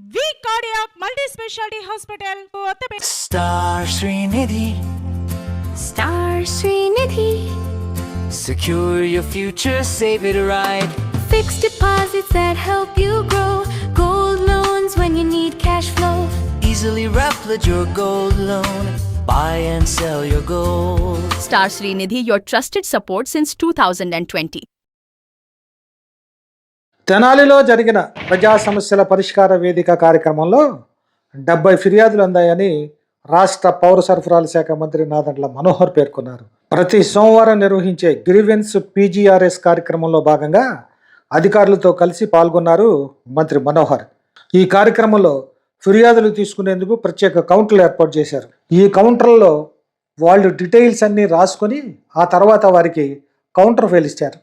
V Cardiac Multi-Specialty Hospital, Kottapet. Star Srinidhi. Star Srinidhi. Secure your future, save it right. Fixed deposits that help you grow. Gold loans when you need cash flow. Easily replicate your gold loan. Buy and sell your gold. Star Srinidhi, your trusted support since 2020. తెనాలిలో జరిగిన ప్రజా సమస్యల పరిష్కార వేదిక కార్యక్రమంలో 70 ఫిర్యాదులు అందాయని రాష్ట్ర పౌర సరఫరాల శాఖ మంత్రి నాదెండ్ల మనోహర్ పేర్కొన్నారు. ప్రతి సోమవారం నిర్వహించే గ్రీవెన్స్ పీజీఆర్ఎస్ కార్యక్రమంలో భాగంగా అధికారులతో కలిసి పాల్గొన్నారు మంత్రి మనోహర్. ఈ కార్యక్రమంలో ఫిర్యాదులు తీసుకునేందుకు ప్రత్యేక కౌంటర్లు ఏర్పాటు చేశారు. ఈ కౌంటర్లలో వాళ్ళు డీటెయిల్స్ అన్నీ రాసుకొని ఆ తర్వాత వారికి కౌంటర్ ఫైల్ ఇచ్చారు.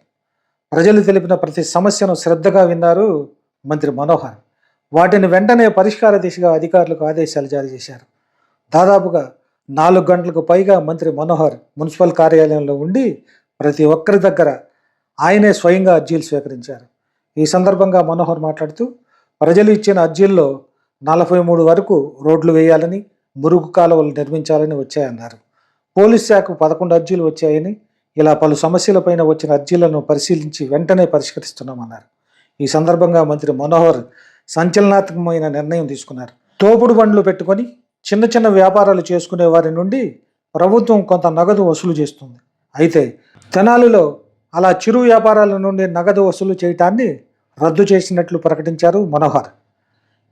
ప్రజలు తెలిపిన ప్రతి సమస్యను శ్రద్ధగా విన్నారు మంత్రి మనోహర్. వాటిని వెంటనే పరిష్కార దిశగా అధికారులకు ఆదేశాలు జారీ చేశారు. దాదాపుగా 4 గంటలకు పైగా మంత్రి మనోహర్ మున్సిపల్ కార్యాలయంలో ఉండి ప్రతి ఒక్కరి దగ్గర ఆయనే స్వయంగా అర్జీలు స్వీకరించారు. ఈ సందర్భంగా మనోహర్ మాట్లాడుతూ ప్రజలు ఇచ్చిన అర్జీల్లో 43 వరకు రోడ్లు వేయాలని, మురుగు కాలువలు నిర్మించాలని వచ్చాయన్నారు. పోలీస్ శాఖకు 11 అర్జీలు వచ్చాయని, ఇలా పలు సమస్యలపైన వచ్చిన అర్జీలను పరిశీలించి వెంటనే పరిష్కరిస్తున్నామన్నారు. ఈ సందర్భంగా మంత్రి మనోహర్ సంచలనాత్మకమైన నిర్ణయం తీసుకున్నారు. తోపుడు బండ్లు పెట్టుకొని చిన్న చిన్న వ్యాపారాలు చేసుకునే వారి నుండి ప్రభుత్వం కొంత నగదు వసూలు చేస్తుంది. అయితే తెనాలిలో అలా చిరు వ్యాపారాల నుండి నగదు వసూలు చేయటాన్ని రద్దు చేసినట్లు ప్రకటించారు మనోహర్.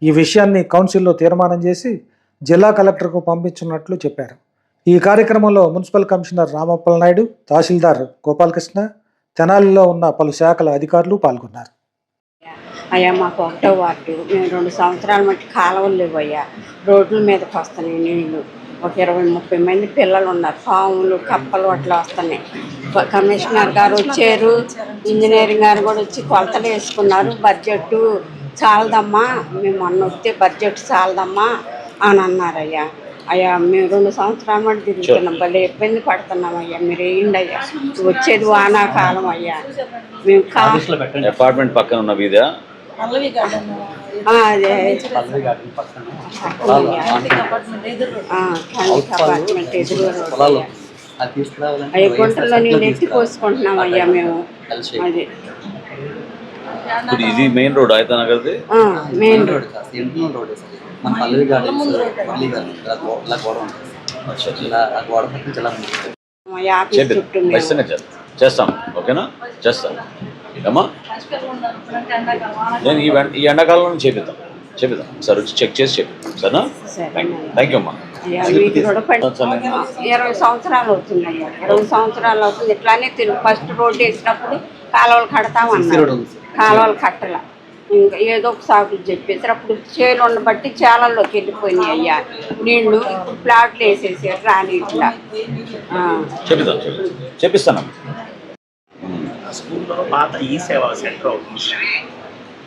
ఈ విషయాన్ని కౌన్సిల్లో తీర్మానం చేసి జిల్లా కలెక్టర్కు పంపించున్నట్లు చెప్పారు. ఈ కార్యక్రమంలో మున్సిపల్ కమిషనర్ రామప్పల నాయుడు, తహసీల్దార్ గోపాలకృష్ణ, తెనాలిలో ఉన్న పలు శాఖల అధికారులు పాల్గొన్నారు. అయ్యా మాకు 1వ వార్డు, మేము 2 సంవత్సరాల మట్టి కాలువలు లేవయ్యా, రోడ్ల మీదకి వస్తున్నాయి నీళ్లు. ఒక 20-30 మంది పిల్లలు ఉన్నారు, పాములు కప్పలు అట్లా వస్తున్నాయి. కమిషనర్ గారు వచ్చారు, ఇంజనీరింగ్ గారు కూడా వచ్చి కొలతలు వేసుకున్నారు. బడ్జెట్ చాలదమ్మా, మేము మొన్న వస్తే బడ్జెట్ చాలదమ్మా అని అన్నారయ్యా. అయ్యా మేము 2 సంవత్సరాల మట్టి తిరుగుతున్నాం, భలే ఇబ్బంది పడుతున్నాం అయ్యా, మీరు వేయండి అయ్యా. వచ్చేది వానాకాలం అయ్యా. మేము అపార్ట్మెంట్ పక్కన ఉన్న వీధా? అదే అపార్ట్మెంట్ ఎదురు అయ్యా, గుంటల్లో నీళ్ళు ఎత్తి పోసుకుంటున్నాం అయ్యా మేము. అది ఇది మెయిన్ రోడ్ అయితే నగర్ది? Main road. చేస్తాం, ఓకేనా? చేస్తాం అమ్మా. నేను ఈ ఎండాకాలంలో చేపిద్దాం సార్, వచ్చి చెక్ చేసి చేపిద్దాం. సరేనా? థ్యాంక్ యూ అమ్మా. 20 సంవత్సరాలు అవుతున్నాయ్యా, 20 సంవత్సరాలు అవుతుంది. ఇట్లానే ఫస్ట్ రోడ్డు వేసినప్పుడు కాలువలు కడతామన్నారు, కాలువలు కట్టల. ఇంకా ఏదో ఒక సాకులు చెప్పేసి అప్పుడు చేలు ఉండబట్టి చేలల్లోకి వెళ్ళిపోయినాయి అయ్యా నీళ్ళు. ఇప్పుడు ప్లాట్లు వేసేసారు రాని ఇట్లా. చెప్పిస్తాను. స్కూల్లో పాత ఈ సేవా సెంటర్ అవుతుంది.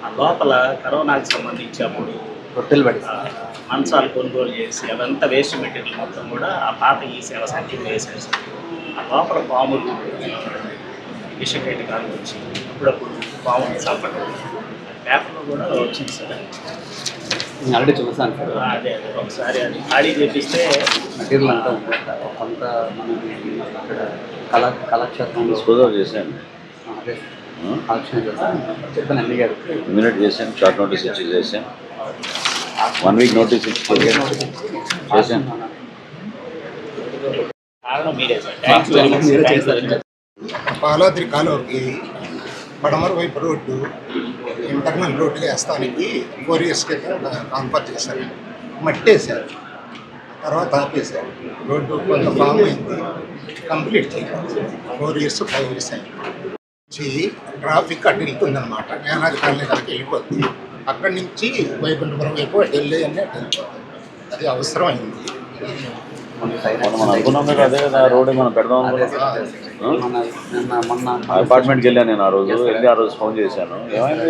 ఆ లోపల కరోనాకి సంబంధించి అప్పుడు రొట్టెలు పడి మంచాలు కొనుగోలు చేసి అదంతా వేస్ట్ మెటీరియల్ మొత్తం కూడా ఆ పాత ఈ సేవా సెంటర్ వేసేసి ఆ లోపల పాములు విషకైటకాలు వచ్చి అప్పుడప్పుడు పాములు చంపడం పేపర్లో కూడా వచ్చింది సార్. ఆల్రెడీ చూసాను సార్. అదే ఒకసారి అది ఖాళీ చేపిస్తే మెటీరియల్ అంతా కొంత మనకి ఇక్కడ కళాక్షేత్రంలో చేశాను. అదే కలెక్షన్ చేస్తాను చెప్పాను అన్ని గారు. ఇమ్యూనిట్ చేశాను, షార్ట్ నోటీస్ ఇచ్చి చేశాను, 1 వీక్ నోటీస్ ఇచ్చి చేశాను. కారణం మీరే సార్. పాలాద్రి కాలువకి పడమర వైపు రోడ్డు ఇంటర్నల్ రోడ్డు వేస్తానికి 4 years క్రితం కాన్ఫర్ చేశారు, మట్టి వేశారు, తర్వాత ఆపేశారు. రోడ్డు కొంత ఫామ్ అయింది, కంప్లీట్ చేయాలి. 4 years 5 years అయింది. వచ్చి ట్రాఫిక్ అటు వెళ్తుందన్నమాట, నేనాది కాలనీ దానికి వెళ్ళిపోతుంది. అక్కడి నుంచి వైకుంఠపురం వైపు ఢిల్లీ అని అటు వెళ్ళిపోతుంది. అది అవసరం అయింది. మనం అనుకున్నాం కదా, అదే కదా రోడ్ మనం పెడదాం అనుకున్నాం. అపార్ట్మెంట్కి వెళ్ళాను నేను ఆ రోజు ఫోన్ చేశాను. ఏమైంది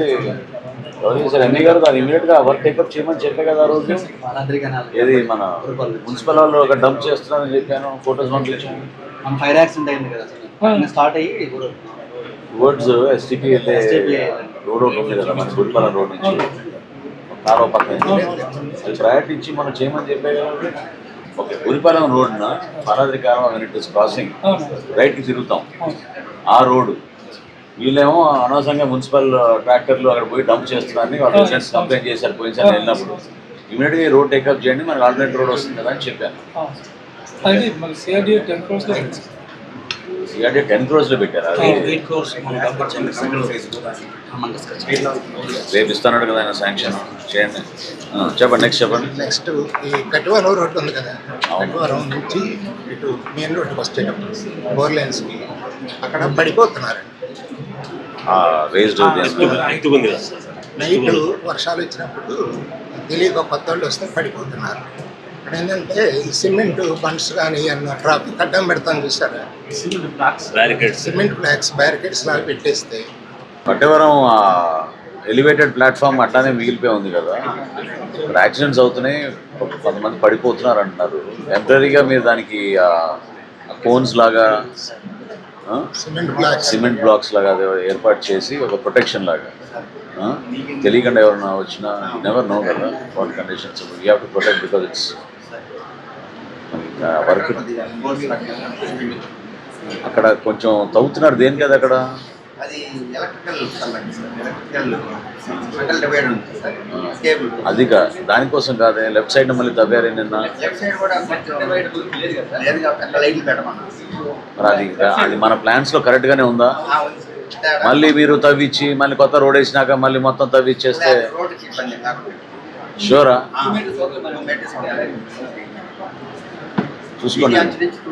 ఎవరు చేశారు? ఎన్ని గారు అది ఇమీడియట్గా వర్క్ టేకప్ చేయమని చెప్పే కదా ఆ రోజు. ఏది మన మున్సిపల్ వాళ్ళు ఒక డంప్ చేస్తున్నారని చెప్పాను, ఫొటోస్ పంపించాను. ఫైర్ యాక్సిడెంట్ అయింది కదా సార్, స్టార్ట్ అయ్యి వర్డ్స్ ఎస్టీపీ అయితే రోడ్ ఒకటి ఉంది కదా మన గుడిపాలెం రోడ్ నుంచి కాలువ పక్కన అది ప్రయారిటీ ఇచ్చి మనం చేయమని చెప్పే కదా. ఓకే, ఉరిపాలెం రోడ్న బాలాద్రి కాలువ వెనిటస్ క్రాసింగ్ రైట్కి తిరుగుతాం. ఆ రోడ్డు వీళ్ళేమో అనవసరంగా మున్సిపల్ ట్రాక్టర్లు అక్కడ పోయి డంప్ చేస్తున్నారని వాళ్ళు రెసిడెంట్స్ కంప్లైంట్ చేశారు పోయినసారి వెళ్ళినప్పుడు. ఇమీడియట్గా ఈ రోడ్ టేకప్ చేయండి, మనకి ఆల్టర్నేట్ రోడ్ వస్తుంది కదా అని చెప్పాను. సిఆర్డీ 10 crores పెట్టారు. అది రేపు ఇస్తున్నాడు కదా ఆయన శాంక్షన్ చేయండి. చెప్పండి, నెక్స్ట్ చెప్పండి. నెక్స్ట్ ఈ కట్టువరం రోడ్డు ఉంది కదా, కట్టువరం నుంచి ఇటు మెయిన్ రోడ్డుకి వచ్చేటప్పుడు 4 lanesకి అక్కడ పడిపోతున్నారు. రేస్డ్ నైట్ వర్షాలు వచ్చినప్పుడు తెలియక కొత్త వాళ్ళు వస్తే పడిపోతున్నారు. ఇక్కడ ఏంటంటే ఈ సిమెంట్ బండ్స్ కానీ అన్న ట్రాఫిక్ అడ్డం పెడతాను చూసారా, సిమెంట్ బ్లాక్స్ బ్యారికేడ్స్ లాగా పెట్టేస్తే పట్టవరం ఎలివేటెడ్ ప్లాట్ఫామ్ అట్లానే మిగిలిపోయి ఉంది కదా. ఇక్కడ యాక్సిడెంట్స్ అవుతున్నాయి, కొంతమంది పడిపోతున్నారు అంటున్నారు. టెంపరీగా మీరు దానికి కోన్స్ లాగా సిమెంట్ బ్లాక్స్ లాగా అది ఏర్పాటు చేసి ఒక ప్రొటెక్షన్ లాగా తెలియకుండా ఎవరైనా వచ్చినా నెవర్ నో కదా what conditions. You have to protect because it's work. అక్కడ కొంచెం తవ్వుతున్నారు దేని కదా అక్కడ అది దానికోసం కాదే లెఫ్ట్ సైడ్ మళ్ళీ తవ్వారే నిన్న. మరి అది మన ప్లాన్స్ లో కరెక్ట్ గానే ఉందా? మళ్ళీ మీరు తవ్విచ్చి మళ్ళీ కొత్త రోడ్ వేసినాక మళ్ళీ మొత్తం తవ్విచ్చేస్తే షూరా? చూసుకోండి,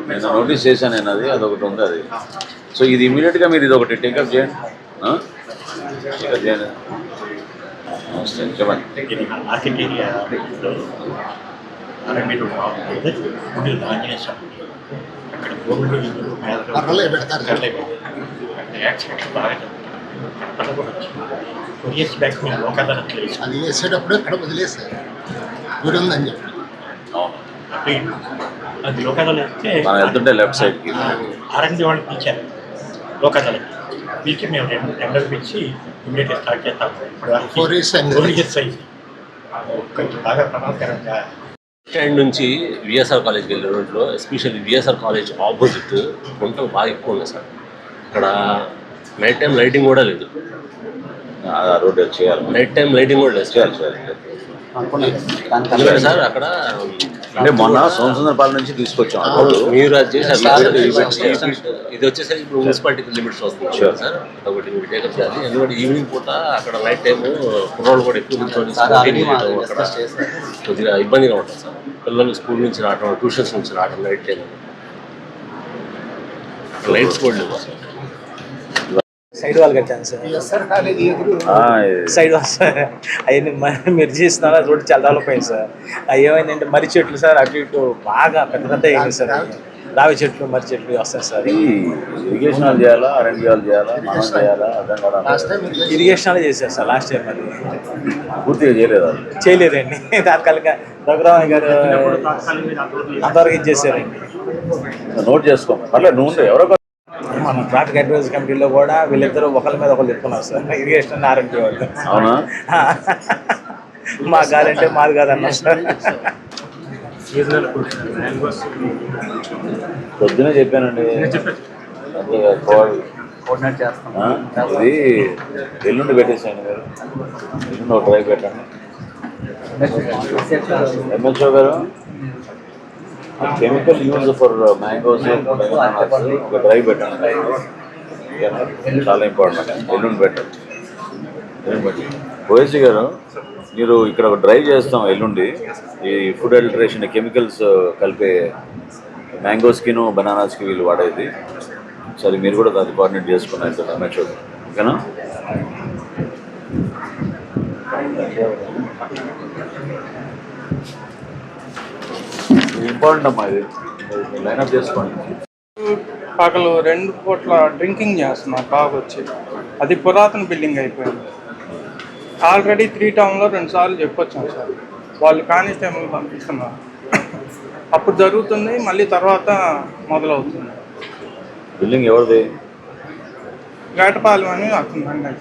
నేను నోటీస్ చేశాను నేను, అదొకటి ఉంది అది. సో ఇది ఇమీడియట్గా మీరు ఇది ఒకటి టేకప్ చేయండి. టేకప్ చేయండి. చెప్పండి. అది వేసేటప్పుడు అక్కడ వదిలేసారు గుడి ఉందని చెప్పి. అది లోకల్ అయితే మనం వెళ్తుంటే లెఫ్ట్ సైడ్కి ఆర్ఎండి వాళ్ళు పిలిచారు. లోకల్ పిలిచి మేము టెండర్ పిలిచి ఇమీడియట్గా స్టార్ట్ చేస్తాము. కొంచెం బాగా ప్రమాదకరంగా స్టాండ్ నుంచి విఎస్ఆర్ కాలేజ్కి వెళ్ళే రోడ్లో ఎస్పెషల్లీ విఎస్ఆర్ కాలేజ్ ఆపోజిట్ గుంటలు బాగా ఎక్కువ ఉన్నాయి సార్. అక్కడ నైట్ టైం లైటింగ్ కూడా లేదు. రోడ్ చేయాలి, నైట్ టైం లైటింగ్ కూడా లేదు సార్. అక్కడ అంటే మొన్న సోమసుందరపాలెం నుంచి తీసుకొచ్చాం. మీరు అది చేశారు. ఇది వచ్చేసరికి ఇప్పుడు మున్సిపాలిటీ లిమిట్స్ వస్తుంది సార్. ఒకటి మీరు టేకప్ చేయాలి. ఎందుకంటే ఈవినింగ్ పూట అక్కడ నైట్ టైం కుర్రోళ్ళు కూడా ఎక్కువ కూర్చొని అక్కడ కొద్దిగా ఇబ్బందిగా ఉంటుంది సార్. పిల్లలు స్కూల్ నుంచి రావడం, ట్యూషన్స్ నుంచి రావడం నైట్ టైం లైట్స్ కూడా లేవు సార్. సైడ్ వాళ్ళు కట్టాను సార్. సైడ్ వాల్ సార్ అవన్నీ మీరు చేసిన రోడ్డు చాలా డెవలప్ అయింది సార్. అవి ఏమైందంటే మర్రి చెట్లు సార్ అటు ఇటు బాగా పెద్ద పెద్ద అయింది సార్. రావి చెట్లు మర్రి చెట్లు వస్తాయి సార్. ఇరిగేషన్ చేయాలా, అరణ్యాలు చేయాలా, మనం చేయాలా? ఇరిగేషన్ చేశారు సార్ లాస్ట్ టైం. అది పూర్తిగా చేయలేదు, చేయలేదండి. తాత్కాలిక రఘురామయ్య గారు అంతవరకు ఇచ్చేసారండి. నోట్ చేసుకోండి. పర్లేదు, నువ్వు ఎవరో మన ట్రాఫిక్ అడ్వైజరీ కమిటీలో కూడా వీళ్ళిద్దరూ ఒకరి మీద ఒకరు చెప్పుకున్నారు సార్. ఇరిగేషన్ ఆర్ఎంపీ వాళ్ళు. అవునా? మా గాలంటే మాది కాదన్నారు సార్. పొద్దునే చెప్పానండి, కోఆర్డినేట్ చేస్తాం. ఇది ఎల్లుండి పెట్టేసాను. మీరు ఎల్లుండి ఒక డ్రైవ్ పెట్టండి. ఎంఎల్ఓ గారు కెమికల్ యూజ్ ఫర్ మ్యాంగోస్ ఒక డ్రైవ్ పెట్టండి. చాలా ఇంపార్టెంట్. ఎల్లుండి పెట్టండి. ఓఎస్సీ గారు, మీరు ఇక్కడ ఒక డ్రైవ్ చేస్తాం ఎల్లుండి. ఈ ఫుడ్ అడల్టరేషన్ కెమికల్స్ కలిపే మ్యాంగోస్కిను బనానాస్కి వీళ్ళు వాడేది. సరే, మీరు కూడా అది కోఆర్డినేట్ చేసుకున్నారు ఎంహెచ్ఓ, ఓకేనా? ఇంపార్టెంట్ అమ్మా, ఇది లైన్అప్ చేసుకోండి. పగలు 2 పూట్ల డ్రింకింగ్ చేస్తున్నారు బాగా వచ్చి. అది పురాతన బిల్డింగ్ అయిపోయింది. ఆల్రెడీ 3 టౌన్లో 2 సార్లు చెప్పొచ్చాం సార్. వాళ్ళు కానిస్టేబుల్ పంపిస్తున్నారు. అప్పుడు జరుగుతుంది, మళ్ళీ తర్వాత మొదలవుతుంది. బిల్డింగ్ ఎవరిది? వేటపాలెం అని వస్తుందండి.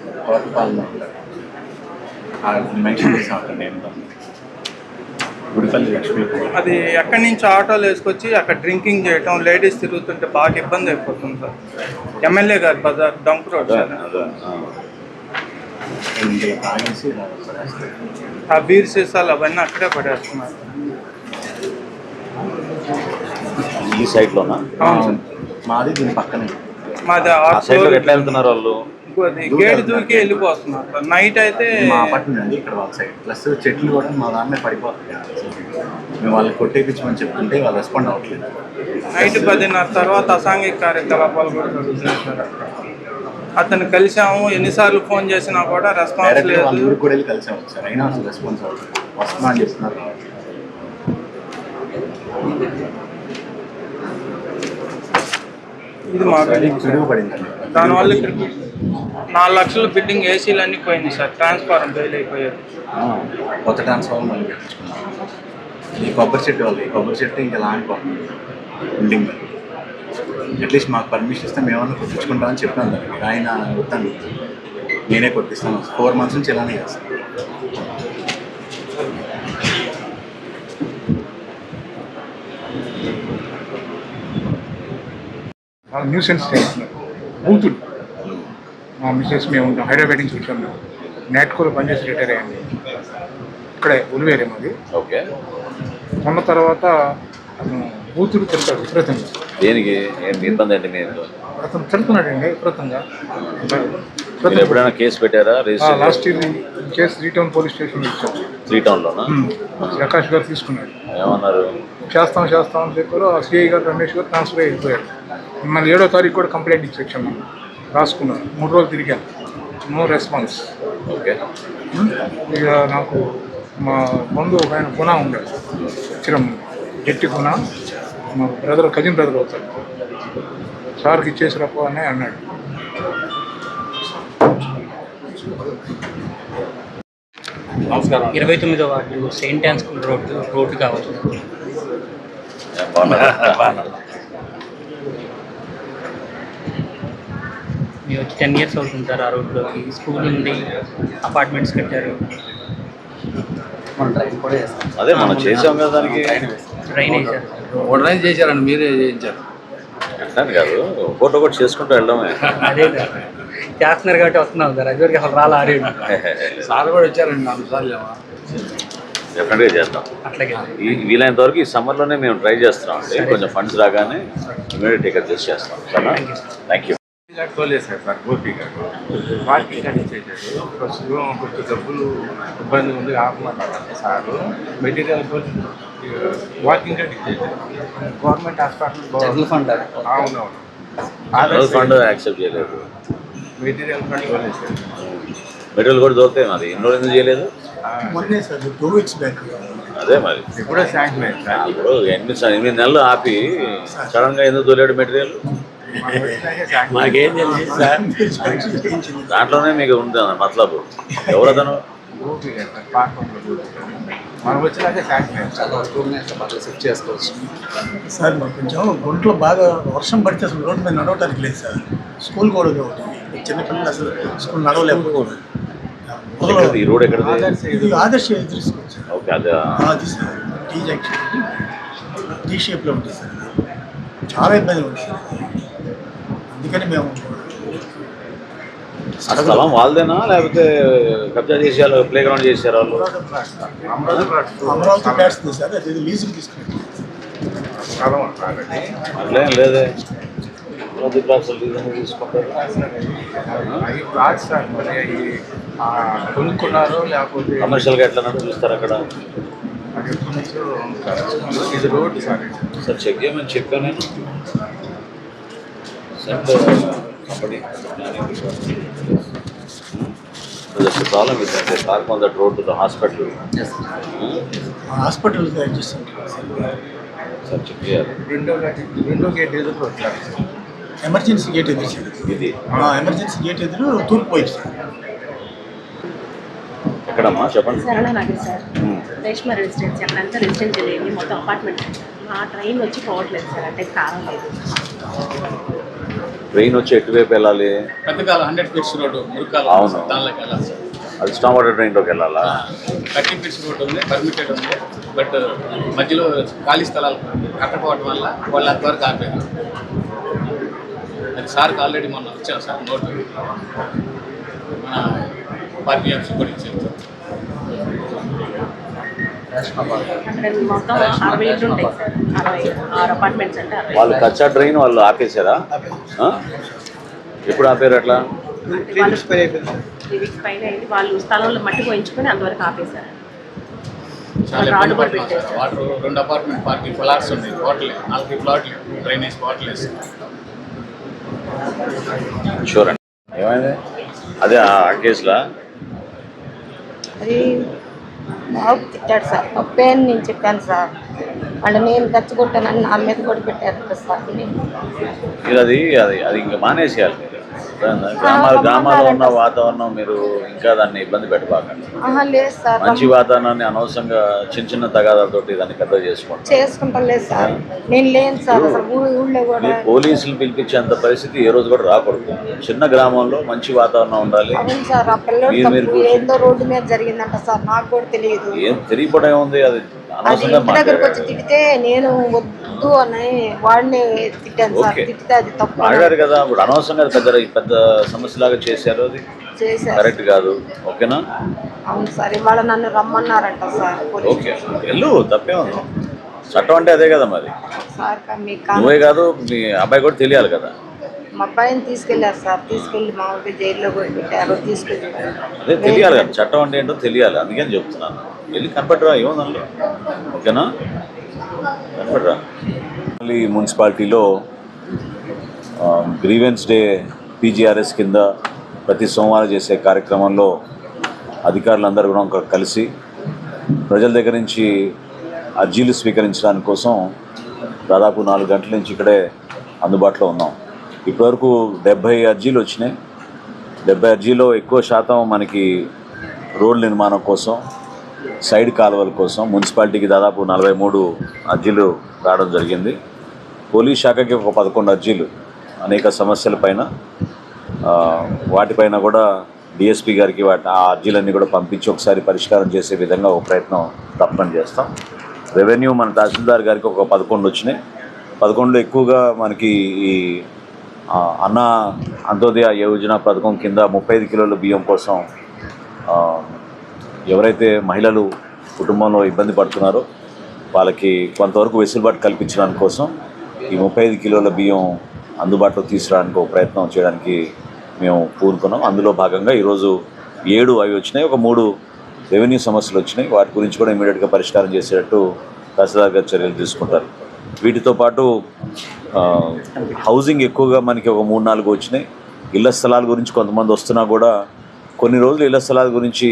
మెన్షన్ చేసాం అక్కడ నేను గుడిపల్లి లక్ష్మీ. అది ఎక్కడి నుంచి ఆటోలు వేసుకొచ్చి అక్కడ డ్రింకింగ్ చేయటం, లేడీస్ తిరుగుతుంటే బాగా ఇబ్బంది అయిపోతుంది సార్. ఎమ్మెల్యే గారి బజార్ డంప్ రోడ్ సార్. ఇందులో తాగేసి ఇలా పడేస్తారు. ఆ బీర్ సీసాలు అవన్నీ అక్కడే పడేస్తున్నారు. ఈ సైడ్లోనా? మాది దీని పక్కనే. మాది ఎట్లా వెళ్తున్నారు వాళ్ళు? గేట్ దూకి వెళ్ళిపోతున్నారు సార్. నైట్ అయితే మా అపార్ట్మెంట్ అండి ఇక్కడ వాళ్ళ సైడ్, ప్లస్ చెట్లు కూడా మా దాన్నే పడిపోతాయి. మేము వాళ్ళని కొట్టేపించమని చెప్తుంటే వాళ్ళు రెస్పాండ్ అవ్వట్లేదు. నైట్ 10:30 తర్వాత అసాంఘిక కార్యకలాపాలు కూడా జరుగుతున్నాయి సార్. అతను కలిసాము, ఎన్నిసార్లు ఫోన్ చేసినా కూడా రెస్పాన్స్ లేదు. వాళ్ళ ఊరికి కూడా వెళ్ళి కలిసాము సార్, అయినా అసలు రెస్పాన్స్ అవ్వట్లేదు. వస్తున్నా అని చెప్తున్నారు. ఇది మా బిల్డింగ్ పడిందండి. దానివల్ల ఇక్కడ 4 లక్షల బిల్డింగ్ ఏసీలు అన్నీ పోయింది సార్. ట్రాన్స్ఫార్మర్ ఫెయిల్ అయిపోయారు. కొత్త ట్రాన్స్ఫార్మర్ మళ్ళీ కట్టించుకున్నాం. ఈ కొబ్బరి చెట్టు వాళ్ళు, ఈ కొబ్బరి చెట్టు ఇంకా లాంటిపోతుంది బిల్డింగ్. అట్లీస్ట్ మాకు పర్మిషన్ ఇస్తే మేమన్నా కొట్టించుకుంటామని చెప్పాను దానికి. ఆయన వద్దాను, నేనే కొట్టిస్తాను. 4 months నుంచి ఇలానే చేస్తాను. న్యూసెన్స్ చేస్తున్నారు బూతులు. మా మిస్సెస్ మేము ఉంటాం హైదరాబాద్ నుంచి వచ్చాము. మేము నాట్కోలో పనిచేసి రిటైర్ అయ్యండి. ఇక్కడే ఉలివేరే మాది. ఓకే. మొన్న తర్వాత అతను బూతులు తింటాడు విపరీతంగా. దేనికి ఇబ్బంది అండి? మీరు అతను తిడుతున్నాడండి విపరీతంగా. ఎప్పుడైనా కేసు పెట్టారా? Last year case 3 Town police station ఇచ్చాము. 3 Townలోనా? ప్రకాష్ గారు తీసుకున్నాడు. ఏమన్నారు? చేస్తామని చెప్పారు. సిఐ గారు రమేష్ గారు ట్రాన్స్ఫర్ అయిపోయాడు. మళ్ళీ 7వ తారీఖు కూడా కంప్లైంట్ ఇచ్చాము. రాసుకున్నాను. 3 రోజులు తిరిగాను. No response. ఓకే. ఇక నాకు మా బంధువు ఒక ఆయన గుణ ఉండాడు, చిరం జట్టి గుణ, మా బ్రదర్ కజిన్ బ్రదర్ అవుతాడు. సార్కి ఇచ్చేసిరప్ప అని అన్నాడు. నమస్కారం. 29వ ward saint Ann school road కావచ్చు. మేము వచ్చి 10 years అవుతుంది సార్. ఆ రోడ్లోకి స్కూల్ ఉంది, అపార్ట్మెంట్స్ కట్టారు. అదే మనం చేసాం కదా దానికి. డ్రైనేజ్ డ్రైన్ చేశారండి, మీరే చేయించారు. అట్లానే కాదు, ఒకటి చేసుకుంటూ వెళ్ళడమే. అదే సార్ చేస్తున్నారు కాబట్టి వస్తున్నాం సార్. అదివరకు అసలు రాలా ఆరేడు. సార్ కూడా వచ్చారండి 4 సార్లు. డెఫినెట్గా చేద్దాం. అట్లాగే వీలైనంత వరకు ఈ సమ్మర్లోనే మేము ట్రై చేస్తున్నాం అండి. కొంచెం ఫండ్స్ రాగానే ఇమీడియట్ టేకప్ చేసి చేస్తాం. సరేనా? Thank you. తోలేసారు సార్ గోపి గారు. వాకింగ్ అని చేశారు. ప్రస్తుతం కొంచెం డబ్బులు ఇబ్బంది ఉంది ఆపమన్నారు సారు. మెటీరియల్ వాకింగ్ అని చేశారు. Government hospital fund. అవునవును, ఫండ్ యాక్సెప్ట్ చేయలేదు. మెటీరియల్ ఫండ్ తోలేసారు. మెటీరియల్ కూడా దొరుకుతాయి. మాది ఎన్నో ఎందుకు చేయలేదు? మొన్నే సార్ 2 weeks బ్యాక్. అదే మరి ఇప్పుడే శాంక్షన్ అయింది సార్. ఇప్పుడు 8 నెలలు ఆపి సడన్గా ఎందుకు తోలేడు మెటీరియల్? మాకేం తెలియదు సార్. దాంట్లోనే మీకు ఉంది మతలబు. ఎవరతను? మనం వచ్చినాకే శాంక్షన్ అయింది. సెట్ చేసుకోవచ్చు సార్. మాకు కొంచెం గుంట్లో బాగా వర్షం పడితే అసలు రోడ్డు మీద నడవటానికి లేదు సార్. స్కూల్ కూడా ఒకటి, చిన్నపిల్లలు అసలు స్కూల్ నడవలేకపోతుంది. ఈ రోడ్ ఎక్కడ? ఇది ఆదర్శ తీసుకోవచ్చు. ఓకే, అదే అది సార్. టీ జంక్షన్ టీ షేప్లో ఉంటుంది సార్. చాలా ఇబ్బంది ఉంటుంది సార్. అందుకని మేము స్థలం వాళ్ళదేనా లేకపోతే కబ్జా చేసారు, ప్లే గ్రౌండ్ చేశారు వాళ్ళు? Amaravati plots sir. అది లీజుకి తీసుకున్నాం. అట్లేం లేదే. అమరావతి ప్లాట్స్ తీసుకుంటారు. కొనుక్కున్నారు లేకపోతే కమర్షియల్గా ఎట్లా చూస్తారు అక్కడ? ఇది రోడ్డు సార్. సార్ చెక్ చేయమని చెప్పాను నేను. company there's a problem with that. They park on that road to the hospital. Yes. Hospital is adjacent. Such a clear. Window gate is a emergency gate is emergency gate is tooth points. ఎక్కడమ్మా చెప్పండి. సరళనగర్ sir. Reshma residency అక్కడంతా residential ఏమి మొత్తం apartment. మా train వచ్చి పోవట్లేదు sir. అంటే కాలం లేదు. ట్రైన్ వచ్చి ఎటువైపు వెళ్ళాలి? పెద్దకాల 100 feet రోడ్డు మురుకాల అవును దానిలోకి వెళ్ళాలి సార్. అది స్టామ్ వాటర్ డ్రైన్లోకి వెళ్ళాలా? 30 ఫీట్స్ రోడ్ ఉంది, పర్మిటెడ్ ఉంది. బట్ మధ్యలో ఖాళీ స్థలాలు కట్టకపోవడం వల్ల వాళ్ళు అంతవరకు ఆపారు. అది సార్కి ఆల్రెడీ మొన్న వచ్చాం సార్ నోట్, మన పార్టీ ఆఫీస్ కూడా ఇచ్చారు. అక్కడ మొత్తం 60 ఇళ్ళు ఉంటాయి సార్, 66 అపార్ట్మెంట్స్ అంటే 60. వాళ్ళు కచ్చా డ్రైన్ వాళ్ళు ఆపేశారా? ఎప్పుడు ఆపారు అట్లా? 3 వీక్స్ పైన అయింది. వాళ్ళు స్థలంలో మట్టి పోయించుకొని అంతవరకు ఆపేశారు. చాలా ఇబ్బంది పడుతున్నాం sir. Water 2 apartment parking flats ఉన్నాయి, పోవట్లేదు. 4 ప్లాట్లు డ్రైనేజ్ పోవట్లేదు. షూర్ అండి. ఏమైంది అదే ఆ కేసులా? అది బాబు తిట్టాడు సార్, తప్పే అని నేను చెప్పాను సార్. అంటే నేను ఖర్చు కొట్టానని నా మీద కూడా పెట్టారు సార్. మీరు అది ఇంకా మానేసేయాలి. గ్రామాల్లో ఉన్న వాతావరణం మీరు ఇంకా దాన్ని ఇబ్బంది పెట్టబాకండి. లేదు సార్, మంచి వాతావరణాన్ని అనవసరంగా చిన్న చిన్న తగాదాలతోటి దాన్ని పెద్ద చేసుకోండి. చేసుకుంటాం లేదు సార్, నేను లేను సార్. అసలు ఊళ్ళో కూడా పోలీసులు పిలిపించేంత పరిస్థితి ఏ రోజు కూడా రాకూడదు. చిన్న గ్రామంలో మంచి వాతావరణం ఉండాలి. అవును సార్, ఆ పిల్లలు ఏందో రోడ్డు మీద జరిగిందంట సార్, నాకు కూడా తెలియదు. ఏం తెలియపడే ఉంది, అది అనవసరంగా ఇంటి దగ్గరకు వచ్చి తిడితే నేను వద్దు అని వాడిని తిట్టాను సార్. తిట్టితే అది తప్పు మాట్లాడారు కదా, ఇప్పుడు అనవసరంగా పెద్ద సమస్యలాగా చేశారు, అది చేశారు. కరెక్ట్ కాదు. ఓకేనా? అవును సార్, ఇవాళ నన్ను రమ్మన్నారంట సార్. ఓకే, వెళ్ళు, తప్పే ఉంది. చట్టం అంటే అదే కదా మరి. సార్ నువ్వే కాదు, మీ అబ్బాయి కూడా తెలియాలి కదా. మా అబ్బాయిని తీసుకెళ్లారు సార్, తీసుకెళ్ళి మామూలుగా జైల్లో కూడా పెట్టారు. తీసుకెళ్ళి అదే తెలియాలి కదా, చట్టం అంటే ఏంటో తెలియాలి. అందుకని చెప్తున్నాను, వెళ్ళి కనపడరా, ఏముందండి. ఓకేనా? కనపడరా. మళ్ళీ మున్సిపాలిటీలో గ్రీవెన్స్ డే పీజీఆర్ఎస్ కింద ప్రతి సోమవారం చేసే కార్యక్రమంలో అధికారులందరూ కూడా కలిసి ప్రజల దగ్గర నుంచి అర్జీలు స్వీకరించడానికి కోసం దాదాపు 4 గంటల నుంచి ఇక్కడే అందుబాటులో ఉన్నాం. ఇప్పటివరకు 70 అర్జీలు వచ్చినాయి. 70 అర్జీలో ఎక్కువ శాతం మనకి రోడ్ల నిర్మాణం కోసం, సైడ్ కాలువల కోసం మున్సిపాలిటీకి దాదాపు 43 అర్జీలు రావడం జరిగింది. పోలీస్ శాఖకి ఒక 11 అర్జీలు అనేక సమస్యలపైన, వాటిపైన కూడా డిఎస్పీ గారికి ఆ అర్జీలన్నీ కూడా పంపించి ఒకసారి పరిష్కారం చేసే విధంగా ఒక ప్రయత్నం తప్పని చేస్తాం. రెవెన్యూ మన తహసీల్దార్ గారికి ఒక 11 వచ్చినాయి. 11లో ఎక్కువగా మనకి ఈ అన్న అంత్యోదయ యోజన పథకం కింద 35 కిలోల బియ్యం కోసం ఎవరైతే మహిళలు కుటుంబంలో ఇబ్బంది పడుతున్నారో వాళ్ళకి కొంతవరకు వెసులుబాటు కల్పించడానికి కోసం ఈ 35 కిలోల బియ్యం అందుబాటులో తీసుకురావడానికి ఒక ప్రయత్నం చేయడానికి మేము పూనుకున్నాం. అందులో భాగంగా ఈరోజు 7 అవి వచ్చినాయి, ఒక 3 రెవెన్యూ సమస్యలు వచ్చినాయి. వాటి గురించి కూడా ఇమీడియట్గా పరిష్కారం చేసేటట్టు తహసీల్దార్ గారు చర్యలు తీసుకుంటారు. వీటితో పాటు హౌసింగ్ ఎక్కువగా మనకి ఒక 3-4 వచ్చినాయి. ఇళ్ల స్థలాల గురించి కొంతమంది వస్తున్నా కూడా కొన్ని రోజులు ఇళ్ల స్థలాల గురించి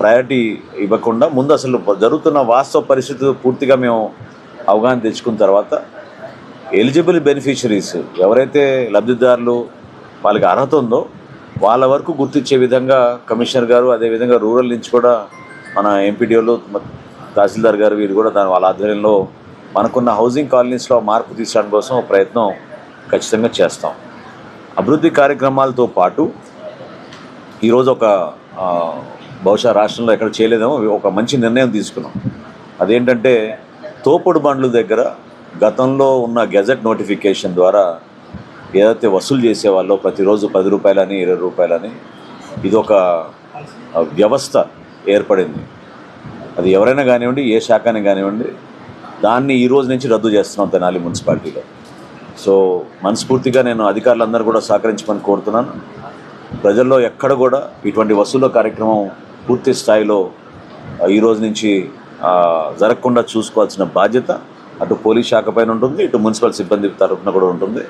ప్రయారిటీ ఇవ్వకుండా ముందు అసలు జరుగుతున్న వాస్తవ పరిస్థితులు పూర్తిగా మేము అవగాహన తెచ్చుకున్న తర్వాత ఎలిజిబుల్ బెనిఫిషరీస్ ఎవరైతే లబ్ధిదారులు వాళ్ళకి అర్హత ఉందో వాళ్ళ వరకు గుర్తించే విధంగా కమిషనర్ గారు, అదేవిధంగా రూరల్ నుంచి కూడా మన ఎంపీడీఓలు, తహసీల్దార్ గారు వీరు కూడా వాళ్ళ ఆధ్వర్యంలో మనకున్న హౌసింగ్ కాలనీస్లో మార్పు తీసుకోవడం కోసం ఒక ప్రయత్నం ఖచ్చితంగా చేస్తాం. అభివృద్ధి కార్యక్రమాలతో పాటు ఈరోజు ఒక బహుశా రాష్ట్రంలో ఎక్కడ చేయలేదేమో ఒక మంచి నిర్ణయం తీసుకున్నాం. అదేంటంటే తోపుడు బండ్ల దగ్గర గతంలో ఉన్న గెజెట్ నోటిఫికేషన్ ద్వారా ఏదైతే వసూలు చేసేవాళ్ళో ప్రతిరోజు 10 రూపాయలని 20 రూపాయలని ఇది ఒక వ్యవస్థ ఏర్పడింది. అది ఎవరైనా కానివ్వండి, ఏ శాఖని కానివ్వండి, దాన్ని ఈ రోజు నుంచి రద్దు చేస్తున్నాం తెనాలి మున్సిపాలిటీలో. సో మనస్ఫూర్తిగా నేను అధికారులందరూ కూడా సహకరించమని కోరుతున్నాను. ప్రజల్లో ఎక్కడ కూడా ఇటువంటి వసూళ్ల కార్యక్రమం పూర్తి స్థాయిలో ఈ రోజు నుంచి జరగకుండా చూసుకోవాల్సిన బాధ్యత అటు పోలీస్ శాఖ పైన ఉంటుంది, ఇటు మున్సిపల్ సిబ్బంది తరఫున కూడా ఉంటుంది.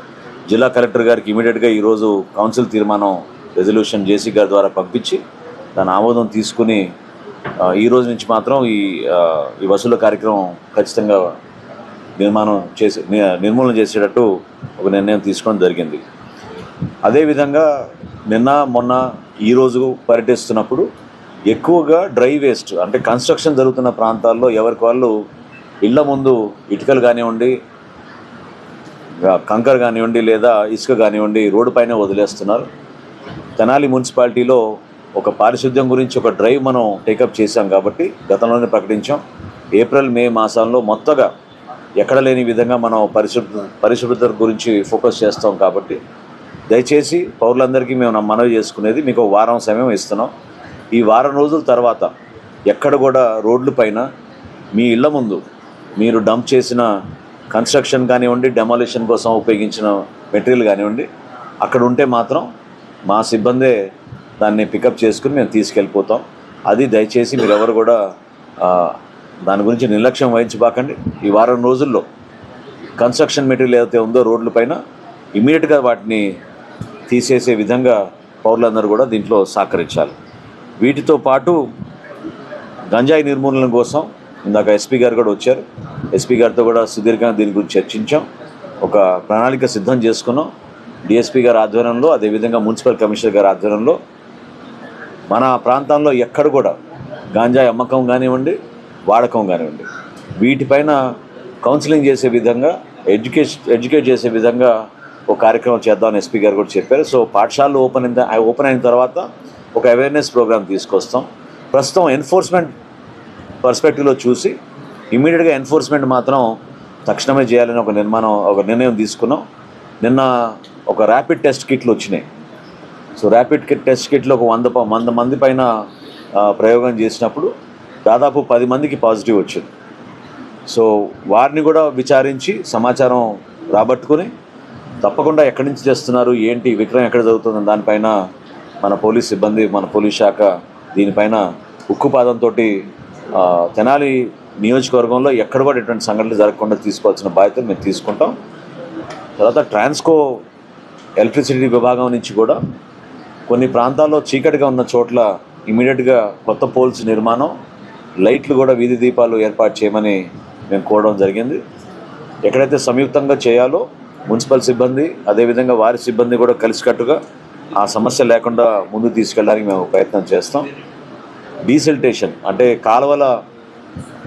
జిల్లా కలెక్టర్ గారికి ఇమీడియట్గా ఈరోజు కౌన్సిల్ తీర్మానం రెజల్యూషన్ జేసీ గారి ద్వారా పంపించి దాని ఆమోదం తీసుకుని ఈ రోజు నుంచి మాత్రం ఈ వసూళ్ల కార్యక్రమం ఖచ్చితంగా నిర్మూలన చేసేటట్టు ఒక నిర్ణయం తీసుకోవడం జరిగింది. అదేవిధంగా నిన్న మొన్న ఈరోజు పర్యటిస్తున్నప్పుడు ఎక్కువగా డ్రై వేస్ట్ అంటే కన్స్ట్రక్షన్ జరుగుతున్న ప్రాంతాల్లో ఎవరికి వాళ్ళు ఇళ్ల ముందు ఇటుకలు కానివ్వండి, కంకర్ కానివ్వండి, లేదా ఇసుక కానివ్వండి రోడ్డు పైన వదిలేస్తున్నారు. తెనాలి మున్సిపాలిటీలో ఒక పారిశుద్ధ్యం గురించి ఒక డ్రైవ్ మనం టేకప్ చేశాం కాబట్టి గతంలోనే ప్రకటించాం. ఏప్రిల్ మే మాసాల్లో మొత్తగా ఎక్కడ లేని విధంగా మనం పరిశుభ్రత గురించి ఫోకస్ చేస్తాం కాబట్టి దయచేసి పౌరులందరికీ మేము మనవి చేసుకునేది మీకు ఒక వారం సమయం ఇస్తున్నాం. ఈ వారం రోజుల తర్వాత ఎక్కడ కూడా రోడ్ల పైన మీ ఇళ్ల ముందు మీరు డంప్ చేసిన కన్స్ట్రక్షన్ కానివ్వండి, డెమాలిషన్ కోసం ఉపయోగించిన మెటీరియల్ కానివ్వండి అక్కడ ఉంటే మాత్రం మా సిబ్బందే దాన్ని పికప్ చేసుకుని మేము తీసుకెళ్ళిపోతాం. అది దయచేసి మీరు ఎవరు కూడా దాని గురించి నిర్లక్ష్యం వహించబాకండి. ఈ వారం రోజుల్లో కన్స్ట్రక్షన్ మెటీరియల్ ఏదైతే ఉందో రోడ్ల పైన ఇమీడియట్గా వాటిని తీసేసే విధంగా పౌరులందరూ కూడా దీంట్లో సహకరించాలి. వీటితో పాటు గంజాయి నిర్మూలన కోసం ఇందాక ఎస్పీ గారు కూడా వచ్చారు. ఎస్పీ గారితో కూడా సుదీర్ఘంగా దీని గురించి చర్చించాం. ఒక ప్రణాళిక సిద్ధం చేసుకున్నాం. డిఎస్పీ గారి ఆధ్వర్యంలో, అదేవిధంగా మున్సిపల్ కమిషనర్ గారి ఆధ్వర్యంలో మన ప్రాంతంలో ఎక్కడ కూడా గంజాయి అమ్మకం కానివ్వండి, వాడకం కానివ్వండి వీటిపైన కౌన్సిలింగ్ చేసే విధంగా, ఎడ్యుకేట్ చేసే విధంగా ఒక కార్యక్రమం చేద్దామని ఎస్పీ గారు కూడా చెప్పారు. సో పాఠశాలలు ఓపెన్ అయిన తర్వాత ఒక అవేర్నెస్ ప్రోగ్రామ్ తీసుకొస్తాం. ప్రస్తుతం ఎన్ఫోర్స్మెంట్ పర్స్పెక్టివ్లో చూసి ఇమీడియట్గా ఎన్ఫోర్స్మెంట్ మాత్రం తక్షణమే చేయాలని ఒక నిర్ణయం తీసుకున్నాం. నిన్న ఒక ర్యాపిడ్ టెస్ట్ కిట్లు వచ్చినాయి. సో ర్యాపిడ్ టెస్ట్ కిట్లో ఒక 100 మంది పైన ప్రయోగం చేసినప్పుడు దాదాపు 10 మందికి పాజిటివ్ వచ్చింది. సో వారిని కూడా విచారించి సమాచారం రాబట్టుకుని తప్పకుండా ఎక్కడి నుంచి చేస్తున్నారు, ఏంటి విక్రయం ఎక్కడ జరుగుతుంది దానిపైన మన పోలీస్ సిబ్బంది, మన పోలీస్ శాఖ దీనిపైన ఉక్కుపాదంతో తెనాలి నియోజకవర్గంలో ఎక్కడ కూడా ఇటువంటి సంఘటనలు జరగకుండా తీసుకోవాల్సిన బాధ్యతలు మేము తీసుకుంటాం. తర్వాత ట్రాన్స్కో ఎలక్ట్రిసిటీ విభాగం నుంచి కూడా కొన్ని ప్రాంతాల్లో చీకటిగా ఉన్న చోట్ల ఇమీడియట్గా కొత్త పోల్స్ నిర్మాణం, లైట్లు కూడా వీధి దీపాలు ఏర్పాటు చేయమని మేము కోరడం జరిగింది. ఎక్కడైతే సంయుక్తంగా చేయాలో మున్సిపల్ సిబ్బంది అదేవిధంగా వారి సిబ్బంది కూడా కలిసికట్టుగా ఆ సమస్య లేకుండా ముందుకు తీసుకెళ్ళడానికి మేము ప్రయత్నం చేస్తాం. డీసిల్టేషన్ అంటే కాలువల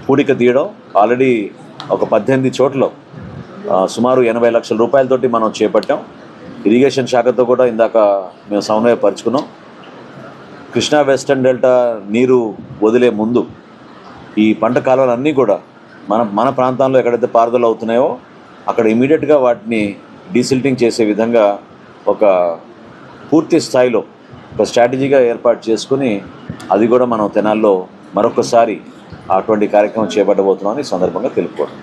పూడిక తీయడం ఆల్రెడీ ఒక 18 చోట్ల సుమారు 80 లక్షల రూపాయలతోటి మనం చేపట్టాం. ఇరిగేషన్ శాఖతో కూడా ఇందాక మేము సమన్వయపరుచుకున్నాం. కృష్ణా వెస్టర్న్ డెల్టా నీరు వదిలే ముందు ఈ పంట కాలువలన్నీ కూడా మన ప్రాంతంలో ఎక్కడైతే పారుదల అవుతున్నాయో అక్కడ ఇమీడియట్గా వాటిని డీసిల్టింగ్ చేసే విధంగా ఒక పూర్తి స్థాయిలో ఒక స్ట్రాటజీగా ఏర్పాటు చేసుకుని అది కూడా మనం తెనాల్లో మరొకసారి అటువంటి కార్యక్రమం చేపట్టబోతున్నామని ఈ సందర్భంగా తెలుపుకోవడం.